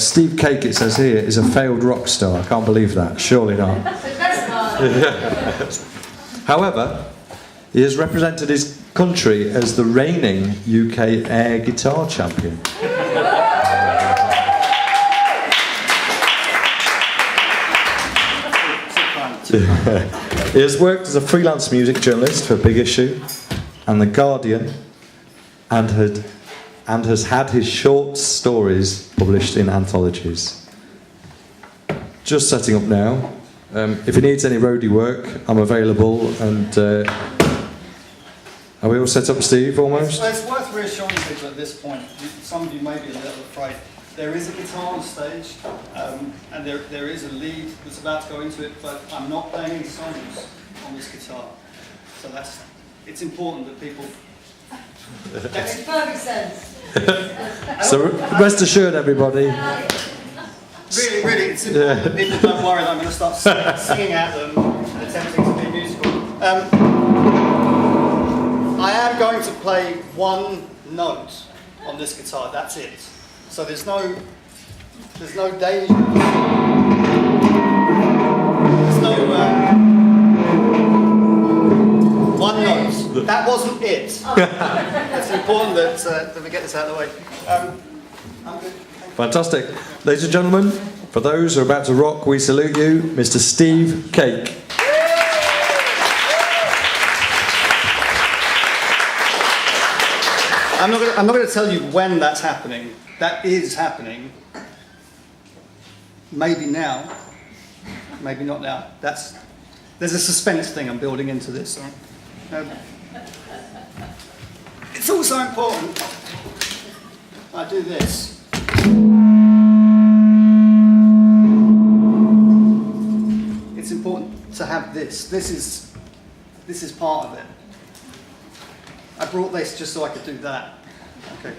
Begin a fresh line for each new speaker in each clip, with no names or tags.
Steve Cake, it says here, is a failed rock star. I can't believe that. Surely not. However, he has represented his country as the reigning UK air guitar champion. He has worked as a freelance music journalist for Big Issue and The Guardian, and has had his short stories published in anthologies. Just setting up now. If he needs any roadie work, I'm available. And are we all set up, Steve, almost?
It's worth reassuring people at this point. Some of you may be a little afraid. There is a guitar on stage, and there is a lead that's about to go into it, but I'm not playing any songs on this guitar. So it's important that people...
Makes perfect sense.
So rest assured, everybody.
Really, it's important that people don't worry that I'm going to start singing at them and attempting to be musical. I am going to play one note on this guitar, that's it. So there's no danger. There's no one note. That wasn't it. It's important that we get this out of the way. I'm good.
Fantastic. Ladies and gentlemen, for those who are about to rock, we salute you, Mr. Steve Cake.
I'm not going to tell you when that's happening. That is happening. Maybe now. Maybe not now. There's a suspense thing I'm building into this. It's also important I do this. It's important to have this. This is part of it. I brought this just so I could do that. Okay.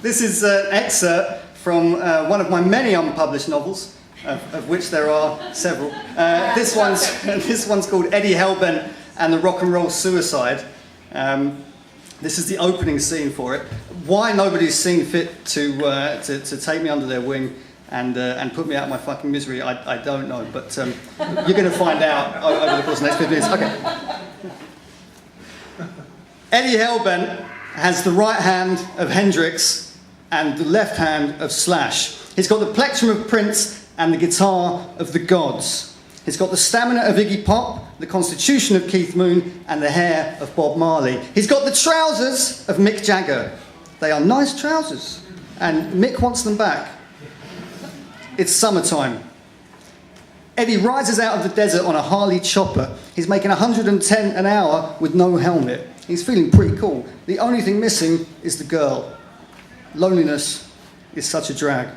This is an excerpt from one of my many unpublished novels, of which there are several. This one's called Eddie Hellbent and the Rock and Roll Suicide. This is the opening scene for it. Why nobody's seen fit to take me under their wing and put me out of my fucking misery, I don't know. But you're going to find out over the course of the next 15 minutes. Okay. Eddie Hellbent has the right hand of Hendrix and the left hand of Slash. He's got the plectrum of Prince and the guitar of the Gods. He's got the stamina of Iggy Pop, the constitution of Keith Moon, and the hair of Bob Marley. He's got the trousers of Mick Jagger. They are nice trousers, and Mick wants them back. It's summertime. Eddie rises out of the desert on a Harley chopper. He's making 110 an hour with no helmet. He's feeling pretty cool. The only thing missing is the girl. Loneliness is such a drag.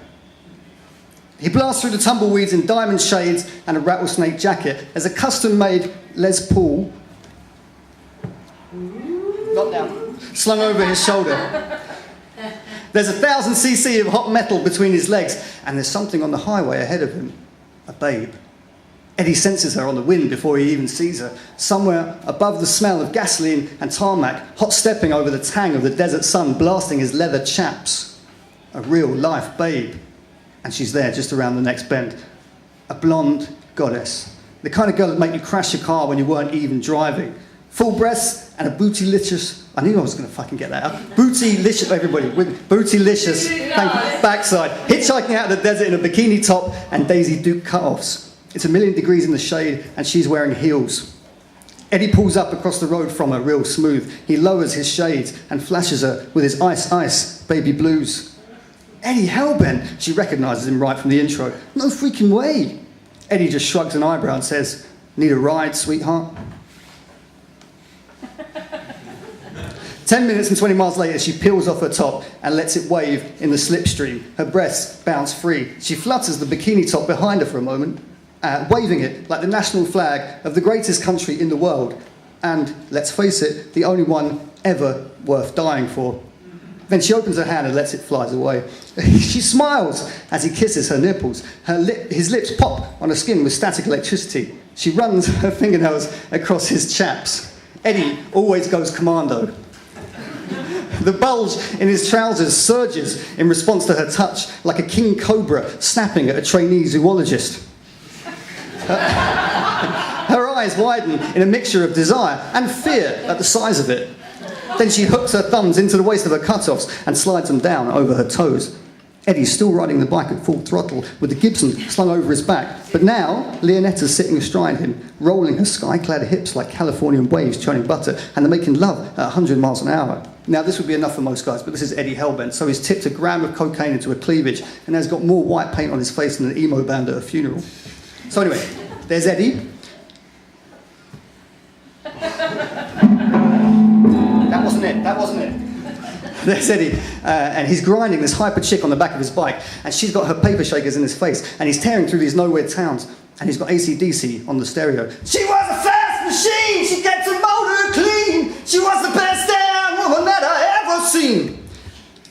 He blasts through the tumbleweeds in diamond shades and a rattlesnake jacket. There's a custom-made Les Paul, not down, slung over his shoulder. There's 1,000 cc of hot metal between his legs, and there's something on the highway ahead of him, a babe. Eddie senses her on the wind before he even sees her, somewhere above the smell of gasoline and tarmac, hot-stepping over the tang of the desert sun, blasting his leather chaps. A real-life babe. And she's there just around the next bend. A blonde goddess. The kind of girl that make you crash your car when you weren't even driving. Full breasts and a bootylicious... I knew I was going to fucking get that out. Bootylicious, everybody, bootylicious backside. Hitchhiking out of the desert in a bikini top and Daisy Duke cut-offs. It's 1,000,000 degrees in the shade and she's wearing heels. Eddie pulls up across the road from her real smooth. He lowers his shades and flashes her with his ice, ice, baby blues. Eddie Hellbent, she recognises him right from the intro. No freaking way. Eddie just shrugs an eyebrow and says, need a ride, sweetheart? 10 minutes and 20 miles later, she peels off her top and lets it wave in the slipstream. Her breasts bounce free. She flutters the bikini top behind her for a moment, waving it like the national flag of the greatest country in the world. And, let's face it, the only one ever worth dying for. Then she opens her hand and lets it fly away. She smiles as he kisses her nipples. His lips pop on her skin with static electricity. She runs her fingernails across his chaps. Eddie always goes commando. The bulge in his trousers surges in response to her touch, like a king cobra snapping at a trainee zoologist. Her eyes widen in a mixture of desire and fear at the size of it. Then she hooks her thumbs into the waist of her cutoffs and slides them down over her toes. Eddie's still riding the bike at full throttle with the Gibson slung over his back, but now Leonetta's sitting astride him, rolling her sky-clad hips like Californian waves churning butter, and they're making love at 100 miles an hour. Now, this would be enough for most guys, but this is Eddie Hellbent, so he's tipped a gram of cocaine into a cleavage and has got more white paint on his face than an emo band at a funeral. So anyway, there's Eddie. That wasn't it. There's Eddie, and he's grinding this hyper chick on the back of his bike, and she's got her paper shakers in his face, and he's tearing through these nowhere towns, and he's got AC/DC on the stereo. She was a fast machine, she kept her motor clean, she was the best damn woman that I ever seen.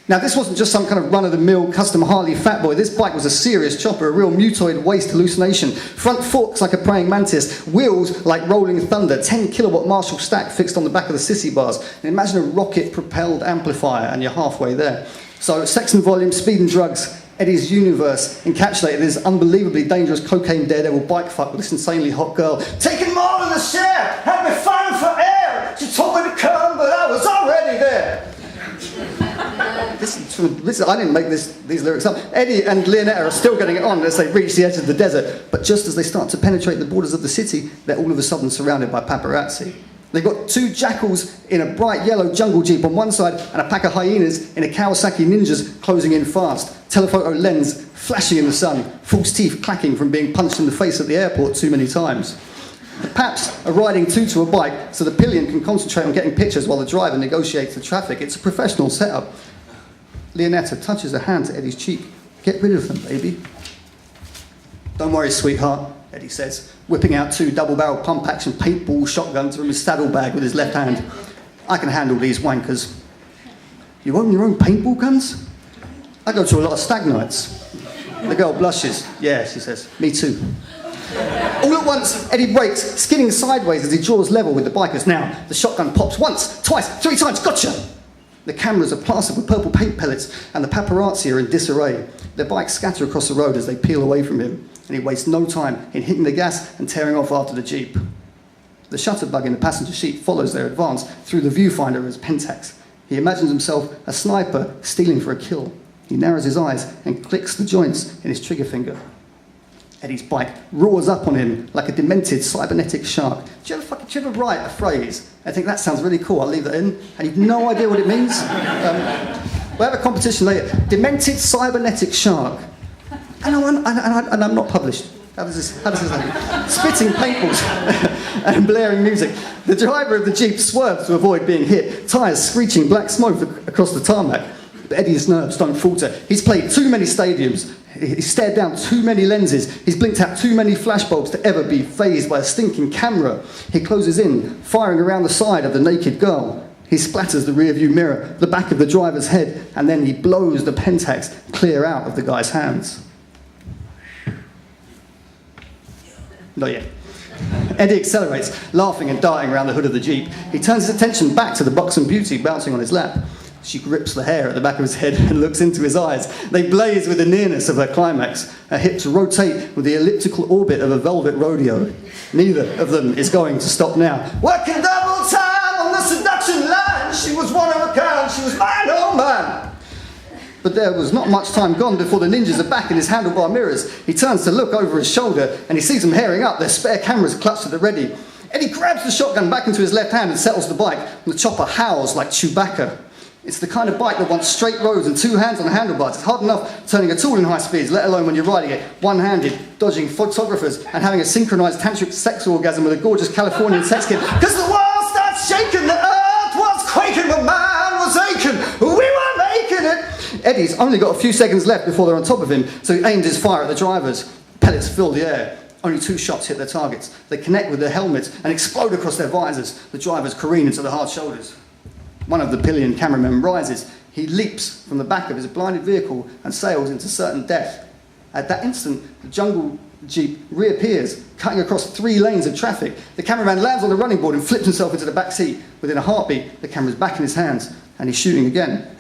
Now, this wasn't just some kind of run-of-the-mill custom Harley fat boy. This bike was a serious chopper, a real mutoid waste hallucination. Front forks like a praying mantis, wheels like rolling thunder, 10-kilowatt Marshall stack fixed on the back of the sissy bars. And imagine a rocket-propelled amplifier, and you're halfway there. So, sex and volume, speed and drugs. Eddie's universe encapsulated this unbelievably dangerous cocaine daredevil bike fuck with this insanely hot girl. Taking more than a share, had me fighting for air. She told me to come, but I was already there. Listen, I didn't make these lyrics up. Eddie and Leonetta are still getting it on as they reach the edge of the desert, but just as they start to penetrate the borders of the city, they're all of a sudden surrounded by paparazzi. They've got two jackals in a bright yellow jungle jeep on one side and a pack of hyenas in a Kawasaki Ninjas closing in fast. Telephoto lens flashing in the sun, false teeth clacking from being punched in the face at the airport too many times. The Paps are riding two to a bike so the pillion can concentrate on getting pictures while the driver negotiates the traffic. It's a professional setup. Leonetta touches her hand to Eddie's cheek. Get rid of them, baby. Don't worry, sweetheart, Eddie says, whipping out two double-barrel pump-action paintball shotguns from his saddlebag with his left hand. I can handle these wankers. You own your own paintball guns? I go to a lot of stag nights. The girl blushes. Yeah, she says, me too. All at once, Eddie brakes, skidding sideways as he draws level with the bikers. Now, the shotgun pops once, twice, 3 times, gotcha! The cameras are plastered with purple paint pellets, and the paparazzi are in disarray. Their bikes scatter across the road as they peel away from him, and he wastes no time in hitting the gas and tearing off after the Jeep. The shutterbug in the passenger seat follows their advance through the viewfinder as Pentax. He imagines himself a sniper stealing for a kill. He narrows his eyes and clicks the joints in his trigger finger. Eddie's bike roars up on him like a demented cybernetic shark. Do you ever write a phrase and think, that sounds really cool, I'll leave that in, and you've no idea what it means? We'll have a competition later. Demented cybernetic shark. And I'm not published. How does this happen? Spitting paintballs and blaring music. The driver of the Jeep swerves to avoid being hit, tyres screeching black smoke across the tarmac. But Eddie's nerves don't falter. He's played too many stadiums. He's stared down too many lenses. He's blinked out too many flashbulbs to ever be fazed by a stinking camera. He closes in, firing around the side of the naked girl. He splatters the rearview mirror, the back of the driver's head, and then he blows the Pentax clear out of the guy's hands. Not yet. Eddie accelerates, laughing and darting around the hood of the Jeep. He turns his attention back to the buxom beauty bouncing on his lap. She grips the hair at the back of his head and looks into his eyes. They blaze with the nearness of her climax. Her hips rotate with the elliptical orbit of a velvet rodeo. Neither of them is going to stop now. Working double time on the seduction line. She was one of a kind. She was mine, oh mine. But there was not much time gone before the ninjas are back in his handlebar mirrors. He turns to look over his shoulder and he sees them herring up, their spare cameras clutched at the ready. Eddie grabs the shotgun back into his left hand and settles the bike, and the chopper howls like Chewbacca. It's the kind of bike that wants straight roads and 2 hands on the handlebars. It's hard enough turning a tool in high speeds, let alone when you're riding it one-handed, dodging photographers, and having a synchronized tantric sex orgasm with a gorgeous Californian sex kid. Because the world starts shaking, the earth was quaking, my mind was aching, we were making it. Eddie's only got a few seconds left before they're on top of him, so he aims his fire at the drivers. Pellets fill the air. Only 2 shots hit their targets. They connect with their helmets and explode across their visors. The drivers careen into the hard shoulders. One of the pillion cameramen rises. He leaps from the back of his blinded vehicle and sails into certain death. At that instant, the jungle Jeep reappears, cutting across 3 lanes of traffic. The cameraman lands on the running board and flips himself into the back seat. Within a heartbeat, the camera's back in his hands, and he's shooting again.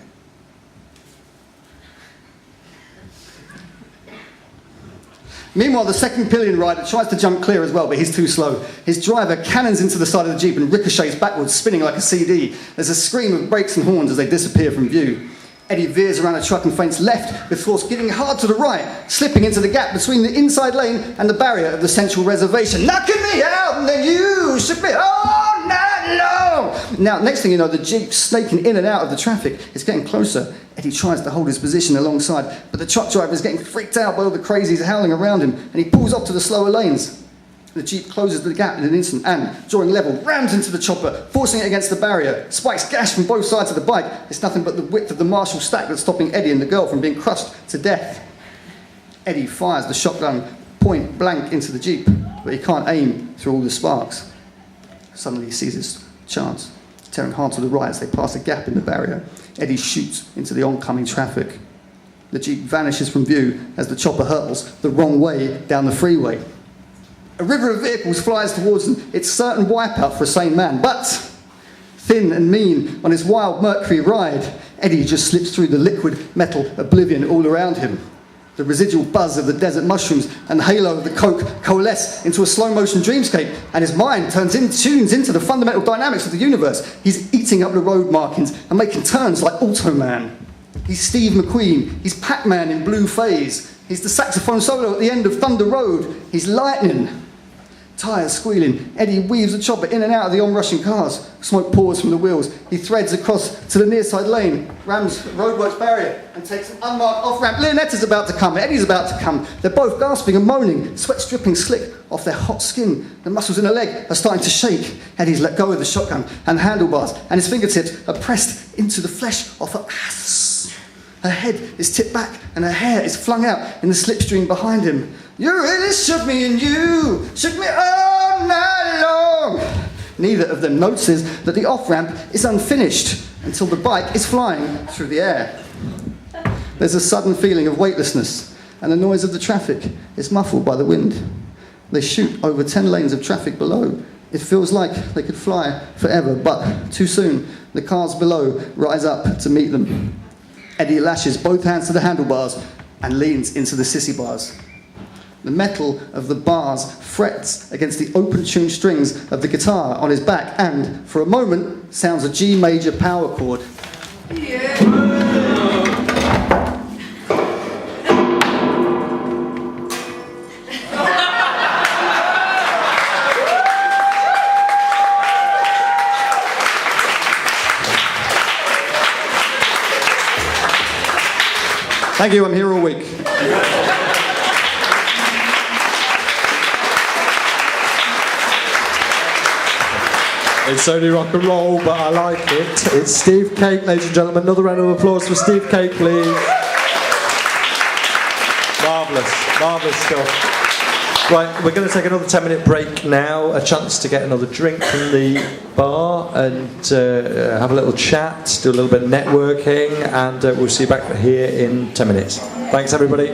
Meanwhile, the second pillion rider tries to jump clear as well, but he's too slow. His driver cannons into the side of the Jeep and ricochets backwards, spinning like a CD. There's a scream of brakes and horns as they disappear from view. Eddie veers around a truck and feints left before skidding hard to the right, slipping into the gap between the inside lane and the barrier of the central reservation. Knocking me out, and then you shook me all night long. Now, next thing you know, the Jeep snaking in and out of the traffic. It's getting closer. Eddie tries to hold his position alongside, but the truck driver is getting freaked out by all the crazies howling around him, and he pulls off to the slower lanes. The Jeep closes the gap in an instant and, drawing level, rams into the chopper, forcing it against the barrier. Spikes gash from both sides of the bike. It's nothing but the width of the Marshall stack that's stopping Eddie and the girl from being crushed to death. Eddie fires the shotgun point blank into the Jeep, but he can't aim through all the sparks. Suddenly he sees his chance. Tearing hard to the right as they pass a gap in the barrier, Eddie shoots into the oncoming traffic. The Jeep vanishes from view as the chopper hurtles the wrong way down the freeway. A river of vehicles flies towards them, its certain wipeout for a sane man. But, thin and mean on his wild Mercury ride, Eddie just slips through the liquid metal oblivion all around him. The residual buzz of the desert mushrooms and the halo of the coke coalesce into a slow-motion dreamscape, and his mind tunes into the fundamental dynamics of the universe. He's eating up the road markings and making turns like Automan. He's Steve McQueen. He's Pac-Man in Blue Phase. He's the saxophone solo at the end of Thunder Road. He's lightning. Tyres squealing, Eddie weaves the chopper in and out of the onrushing cars. Smoke pours from the wheels. He threads across to the near side lane, rams the roadworks barrier, and takes an unmarked off-ramp. Leonetta's about to come, Eddie's about to come. They're both gasping and moaning, sweat dripping slick off their hot skin. The muscles in her leg are starting to shake. Eddie's let go of the shotgun and handlebars, and his fingertips are pressed into the flesh of her ass. Her head is tipped back, and her hair is flung out in the slipstream behind him. You really shook me and you shook me all night long. Neither of them notices that the off-ramp is unfinished until the bike is flying through the air. There's a sudden feeling of weightlessness, and the noise of the traffic is muffled by the wind. They shoot over 10 lanes of traffic below. It feels like they could fly forever, but too soon, the cars below rise up to meet them. Eddie lashes both hands to the handlebars and leans into the sissy bars. The metal of the bars frets against the open-tuned strings of the guitar on his back and, for a moment, sounds a G major power chord. Thank you, I'm here all week.
It's only rock and roll, but I like it. It's Steve Cake, ladies and gentlemen. Another round of applause for Steve Cake, please. Marvellous, marvellous stuff. Right, we're going to take another 10-minute break now, a chance to get another drink from the bar and have a little chat, do a little bit of networking, and we'll see you back here in 10 minutes. Thanks, everybody.